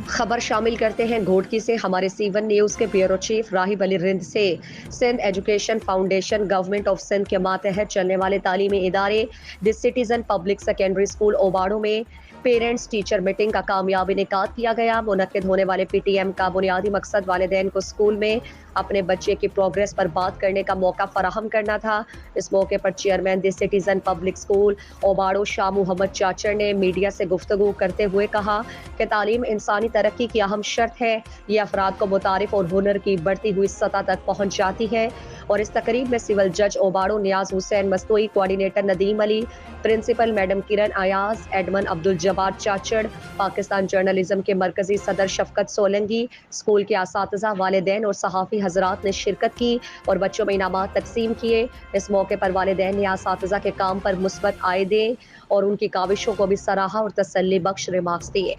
خبر شامل کرتے ہیں گھوٹکی سے۔ ہمارے C1 نیوز کے بیورو چیف راہب علی رند سے۔ Sindh education foundation government of Sindh کے ماتحت چلنے والے تعلیمی ادارے دی سٹیزن پبلک سیکنڈری اسکول اوباڑو میں پیرنٹس ٹیچر میٹنگ کا کامیاب انعقاد کیا گیا۔ منعقد ہونے والے PTM کا بنیادی مقصد والدین کو اسکول میں اپنے بچے کی پروگریس پر بات کرنے کا موقع فراہم کرنا تھا۔ اس موقع پر چیئرمین دی سٹیزن پبلک اسکول اوباڑو شاہ محمد چاچڑ نے میڈیا سے گفتگو کرتے ہوئے کہا کہ تعلیم انسانی ترقی کی اہم شرط ہے۔ یہ افراد کو متعارف اور ہنر کی بڑھتی ہوئی سطح تک پہنچ جاتی ہے۔ اور اس تقریب میں سول جج اوباڑو نیاز حسین مستوئی، کوآرڈینیٹر ندیم علی، پرنسپل میڈم کرن ایاز، ایڈمن عبدالجبار چاچڑ، پاکستان جرنلزم کے مرکزی صدر شفقت سولنگی، اسکول کے اساتذہ، والدین اور صحافی حضرات نے شرکت کی اور بچوں میں انعامات تقسیم کیے۔ اس موقع پر والدین نے اساتذہ کے کام پر مثبت آئیدیں اور ان کی کاوشوں کو بھی سراہا اور تسلی بخش ریمارکس دیے۔